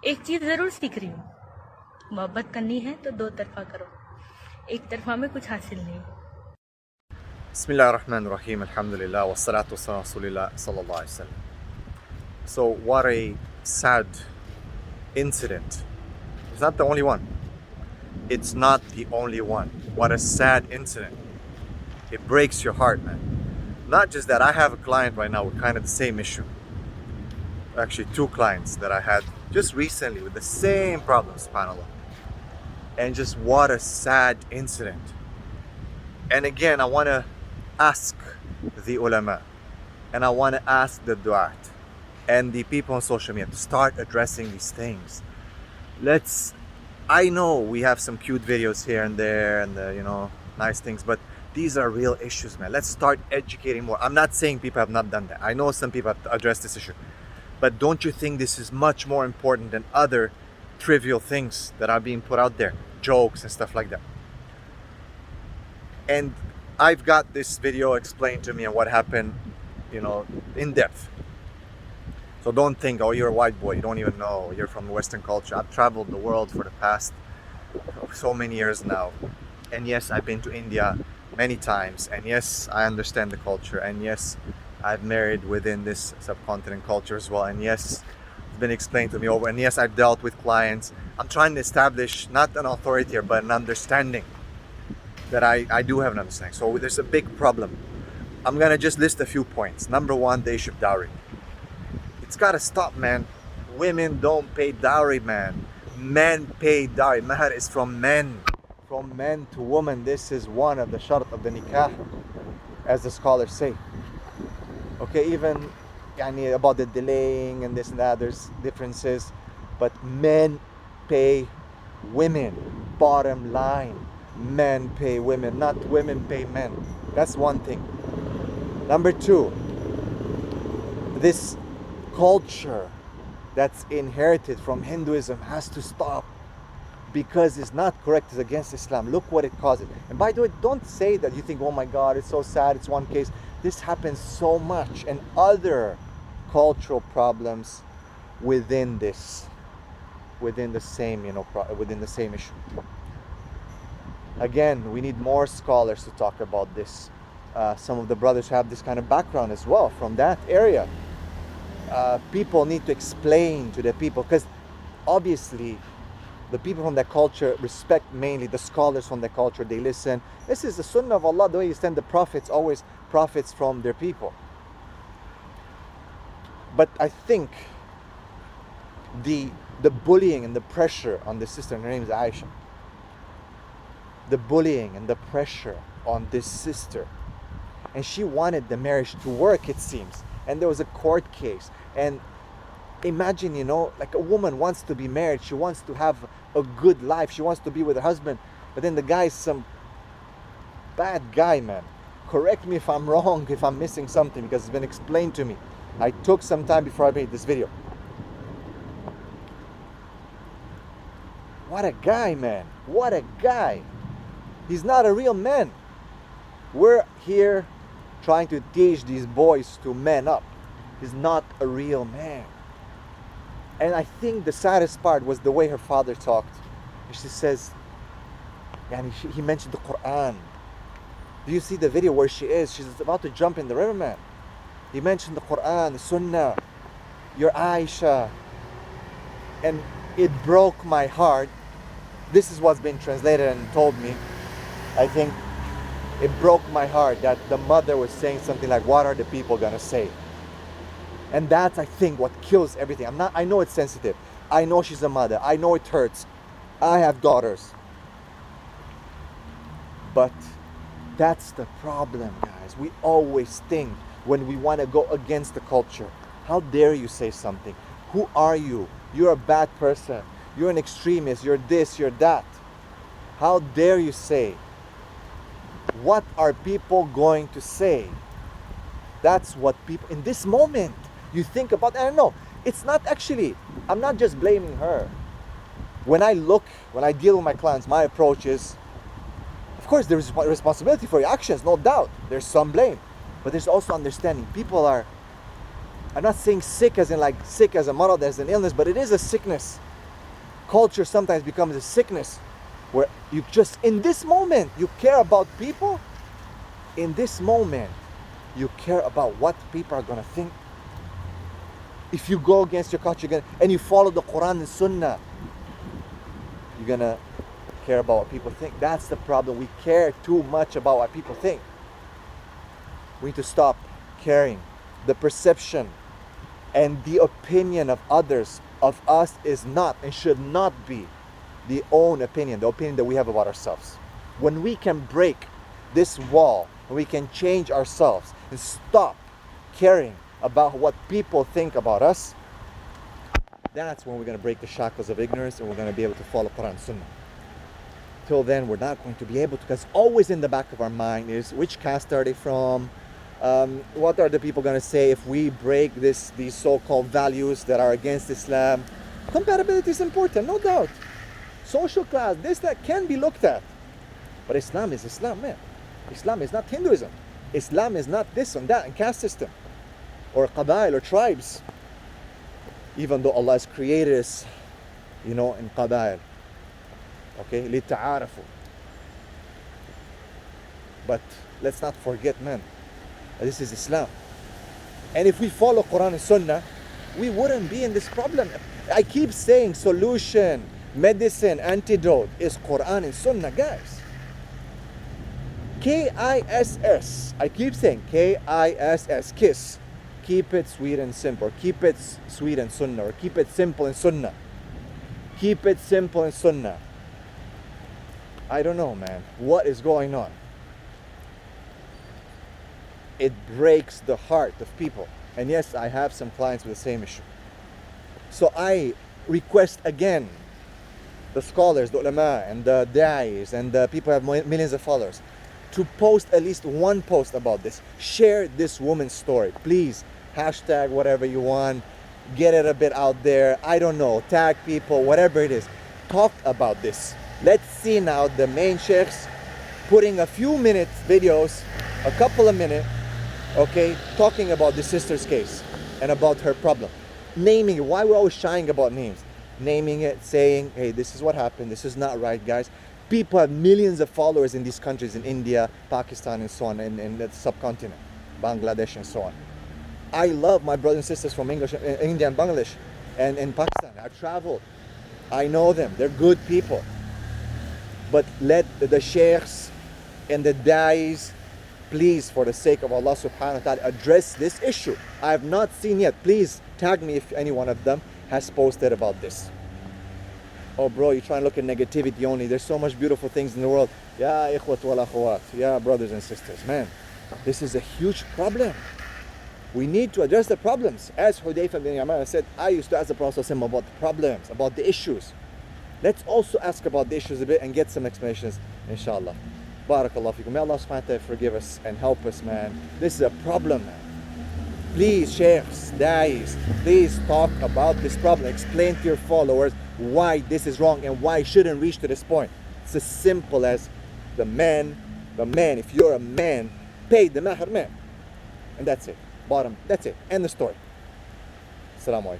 एक चीज़ ज़रूर सीख रही हूँ, मोहब्बत करनी है तो दो तरफा करो, एक तरफा में कुछ हासिल नहीं। Bismillah ar-Rahman ar-Rahim, alhamdulillah, wa salatu wa salam rasulillah sallallahu alayhi wa sallam. So what a sad incident. It's not the only one. It's not the only one. What a sad incident. It breaks your heart, man. Not just that, I have a client right now with kind of the same issue. Actually, two clients that I had just recently with the same problem, subhanAllah. And just what a sad incident. And again, I want to ask the ulama, and I want to ask the duaat and the people on social media to start addressing these things. I know we have some cute videos here and there and nice things, but these are real issues, man. Let's start educating more. I'm not saying people have not done that. I know some people have addressed this issue, but don't you think this is much more important than other trivial things that are being put out there, jokes and stuff like that? And I've got this video explained to me and what happened, in depth. So don't think, oh, you're a white boy, you don't even know, you're from Western culture. I've traveled the world for the past so many years now. And yes, I've been to India many times. And yes, I understand the culture. And yes, I've married within this subcontinent culture as well. And yes, it's been explained to me over. And yes, I've dealt with clients. I'm trying to establish not an authority here, but an understanding that I do have an understanding. So there's a big problem. I'm gonna just list a few points. Number one, the issue of dowry. It's gotta stop, man. Women don't pay dowry, man. Men pay dowry. Mahar is from men. From men to woman. This is one of the shart of the nikah, as the scholars say. Okay, even about the delaying and this and that, there's differences. But men pay women. Bottom line. Men pay women, not women pay men. That's one thing. Number two, this culture that's inherited from Hinduism has to stop, because it's not correct, it's against Islam. Look what it causes. And by the way, don't say that you think, oh my God, it's so sad, it's one case. This happens so much, and other cultural problems within the same issue. Again, we need more scholars to talk about this. Some of the brothers have this kind of background as well from that area. People need to explain to the people, because obviously the people from that culture respect mainly the scholars from the culture. They listen. This is the sunnah of Allah, the way you send the prophets, always prophets from their people. But I think the bullying and the pressure on the sister, and her name is Aisha, the bullying and the pressure on this sister, and she wanted the marriage to work, it seems, and there was a court case. And imagine, like a woman wants to be married, she wants to have a good life, she wants to be with her husband, but then the guy is some bad guy, man. Correct me if I'm wrong, if I'm missing something, because it's been explained to me. I took some time before I made this video. What a guy, man. What a guy. He's not a real man. We're here trying to teach these boys to man up. He's not a real man. And I think the saddest part was the way her father talked. She says, and he mentioned the Quran. Do you see the video where she is? She's about to jump in the river, man. He mentioned the Quran, the Sunnah, your Aisha. And it broke my heart. This is what's been translated and told me. I think it broke my heart that the mother was saying something like, what are the people gonna say? And that's, I think, what kills everything. I know it's sensitive. I know she's a mother. I know it hurts. I have daughters. But that's the problem, guys. We always think when we want to go against the culture, how dare you say something? Who are you? You're a bad person. You're an extremist. You're this, you're that. How dare you say? What are people going to say? That's what people, in this moment, you think about. I don't know. It's not actually, I'm not just blaming her. When I deal with my clients, my approach is, of course, there is responsibility for your actions, no doubt. There's some blame. But there's also understanding. People are, I'm not saying sick as in like sick as a marad, as an illness, but it is a sickness. Culture sometimes becomes a sickness where you just, in this moment, you care about people. In this moment, you care about what people are going to think. If you go against your culture and you follow the Quran and Sunnah, you're going to care about what people think. That's the problem. We care too much about what people think. We need to stop caring. The perception and the opinion of others of us is not and should not be the own opinion, the opinion that we have about ourselves. When we can break this wall, we can change ourselves and stop caring about what people think about us, that's when we're going to break the shackles of ignorance and we're going to be able to follow Quran and Sunnah. Till then, we're not going to be able to, because always in the back of our mind is, which caste are they from? What are the people going to say if we break these so-called values that are against Islam? Compatibility is important, no doubt. Social class, this, that can be looked at. But Islam is Islam, man. Islam is not Hinduism. Islam is not this and that and caste system or qabail or tribes. Even though Allah has created us, in qabail. Okay, لِتَعَارَفُوا. But let's not forget, man, this is Islam. And if we follow Quran and Sunnah, we wouldn't be in this problem. I keep saying solution, medicine, antidote is Quran and Sunnah, guys. KISS. I keep saying KISS, kiss. Keep it sweet and simple. Or keep it sweet and Sunnah. Or keep it simple and Sunnah. Keep it simple and Sunnah. I don't know, man. What is going on? It breaks the heart of people. And yes, I have some clients with the same issue. So I request again the scholars, the ulama, and the da'is, and the people who have millions of followers to post at least one post about this. Share this woman's story. Please, hashtag whatever you want. Get it a bit out there. I don't know. Tag people, whatever it is. Talk about this. Let's see now the main sheikhs putting a few minutes videos, a couple of minutes, okay, talking about the sister's case and about her problem. Naming it. Why we're always shying about names? Naming it, saying, hey, this is what happened. This is not right, guys. People have millions of followers in these countries, in India, Pakistan, and so on, in the subcontinent, Bangladesh, and so on. I love my brothers and sisters from India and Bangladesh and in Pakistan. I've traveled. I know them. They're good people. But let the sheikhs and the da'is, please, for the sake of Allah subhanahu wa ta'ala, address this issue. I have not seen yet. Please tag me if any one of them has posted about this. Oh bro, you're trying to look at negativity only. There's so much beautiful things in the world. Ya ikhwat wal akhwat. Ya brothers and sisters. Man, this is a huge problem. We need to address the problems. As Hudayfa bin Yaman said, I used to ask the Prophet about the problems, about the issues. Let's also ask about the issues a bit and get some explanations, inshallah. Barakallahu fikum. May Allah subhanahu wa ta'ala forgive us and help us, man. This is a problem, man. Please, sheikhs, da'is, please talk about this problem. Explain to your followers why this is wrong and why it shouldn't reach to this point. It's as simple as the man, if you're a man, pay the mahr man. And that's it. Bottom, that's it. End the story. Assalamu alaikum.